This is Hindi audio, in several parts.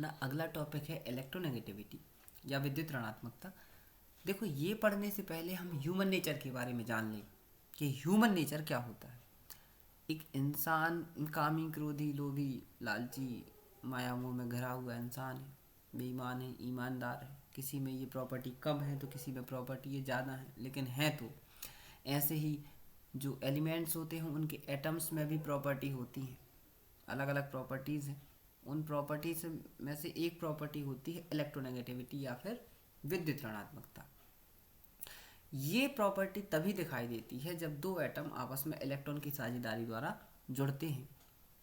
अपना अगला टॉपिक है इलेक्ट्रोनेगेटिविटी या विद्युत ऋणात्मकता। देखो, ये पढ़ने से पहले हम ह्यूमन नेचर के बारे में जान लें कि ह्यूमन नेचर क्या होता है। एक इंसान कामी, क्रोधी, लोभी, लालची, माया मोह में घिरा हुआ इंसान है, बेईमान है, ईमानदार है। किसी में ये प्रॉपर्टी कम है तो किसी में प्रॉपर्टी ये ज़्यादा है, लेकिन है तो ऐसे ही जो एलिमेंट्स होते हैं उनके एटम्स में भी प्रॉपर्टी होती हैं, अलग अलग प्रॉपर्टीज़ हैं। उन प्रॉपर्टीज में से एक प्रॉपर्टी होती है इलेक्ट्रोनेगेटिविटी या फिर विद्युत ऋणात्मकता। ये प्रॉपर्टी तभी दिखाई देती है जब दो एटम आपस में इलेक्ट्रॉन की साझेदारी द्वारा जुड़ते हैं।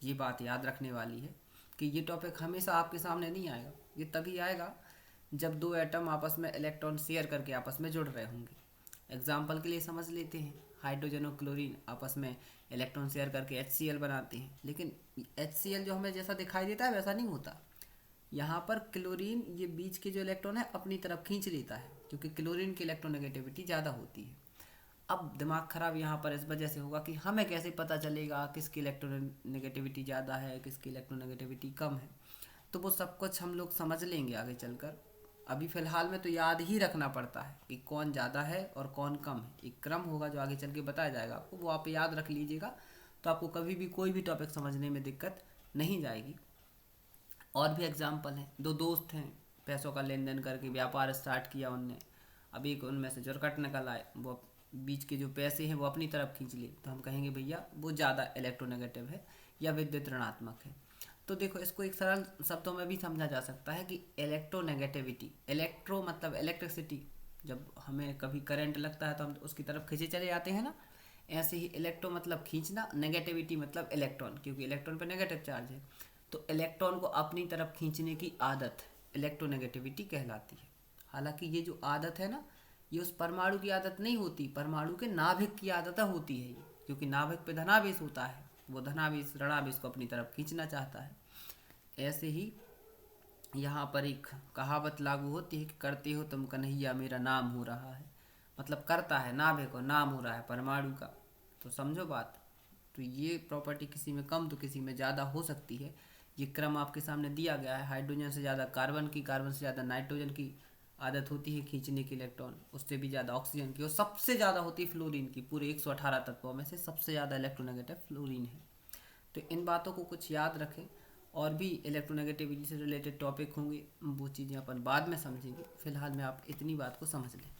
ये बात याद रखने वाली है कि ये टॉपिक हमेशा आपके सामने नहीं आएगा, ये तभी आएगा जब दो एटम आपस में इलेक्ट्रॉन शेयर करके आपस में जुड़ रहे होंगे। एग्जाम्पल के लिए समझ लेते हैं, हाइड्रोजन और क्लोरीन आपस में इलेक्ट्रॉन शेयर करके HCl बनाते हैं, लेकिन HCl जो हमें जैसा दिखाई देता है वैसा नहीं होता। यहाँ पर क्लोरीन ये बीच के जो इलेक्ट्रॉन है अपनी तरफ खींच लेता है, क्योंकि क्लोरीन की इलेक्ट्रोनेगेटिविटी ज़्यादा होती है। अब दिमाग खराब यहाँ पर इस वजह से होगा कि हमें कैसे पता चलेगा किसकी इलेक्ट्रोनेगेटिविटी ज़्यादा है, किसकी इलेक्ट्रोनेगेटिविटी कम है। तो वो सब कुछ हम लोग समझ लेंगे आगे चलकर। अभी फ़िलहाल में तो याद ही रखना पड़ता है कि कौन ज़्यादा है और कौन कम है। एक क्रम होगा जो आगे चल के बताया जाएगा आपको, वो आप याद रख लीजिएगा, तो आपको कभी भी कोई भी टॉपिक समझने में दिक्कत नहीं जाएगी। और भी एग्जाम्पल हैं, दो दोस्त हैं, पैसों का लेन देन करके व्यापार स्टार्ट किया उनने। अब एक उनमें से चुरकट निकल आए, वो बीच के जो पैसे हैं वो अपनी तरफ खींच लिए, तो हम कहेंगे भैया वो ज़्यादा इलेक्ट्रोनेगेटिव है या विद्युत ऋणात्मक है। तो देखो, इसको एक सरल शब्दों में भी समझा जा सकता है कि इलेक्ट्रोनेगेटिविटी, इलेक्ट्रो मतलब इलेक्ट्रिसिटी, जब हमें कभी करंट लगता है तो हम उसकी तरफ खींचे चले जाते हैं ना, ऐसे ही इलेक्ट्रो मतलब खींचना, नेगेटिविटी मतलब इलेक्ट्रॉन, क्योंकि इलेक्ट्रॉन पर नेगेटिव चार्ज है, तो इलेक्ट्रॉन को अपनी तरफ खींचने की आदत इलेक्ट्रोनेगेटिविटी कहलाती है। हालांकि ये जो आदत है ना, ये उस परमाणु की आदत नहीं होती, परमाणु के नाभिक की आदत होती है ये, क्योंकि नाभिक पे धनावेश होता है, वो धनावेश ऋणावेश को अपनी तरफ खींचना चाहता है। ऐसे ही यहाँ पर एक कहावत लागू होती है कि करते हो तुम कन्हैया मेरा नाम हो रहा है, मतलब करता है नाभिक को, नाम हो रहा है परमाणु का। तो समझो बात। तो ये प्रॉपर्टी किसी में कम तो किसी में ज़्यादा हो सकती है। ये क्रम आपके सामने दिया गया है। हाइड्रोजन से ज़्यादा कार्बन की, कार्बन से ज़्यादा नाइट्रोजन की आदत होती है खींचने की इलेक्ट्रॉन, उससे भी ज़्यादा ऑक्सीजन की, और सबसे ज़्यादा होती है फ्लोरीन की। पूरे 118 तत्वों में से सबसे ज़्यादा इलेक्ट्रोनेगेटिव फ्लोरीन है। तो इन बातों को कुछ याद रखें। और भी इलेक्ट्रोनेगेटिविटी से रिलेटेड टॉपिक होंगे, वो चीज़ें अपन बाद में समझेंगे। फिलहाल में आप इतनी बात को समझ लें।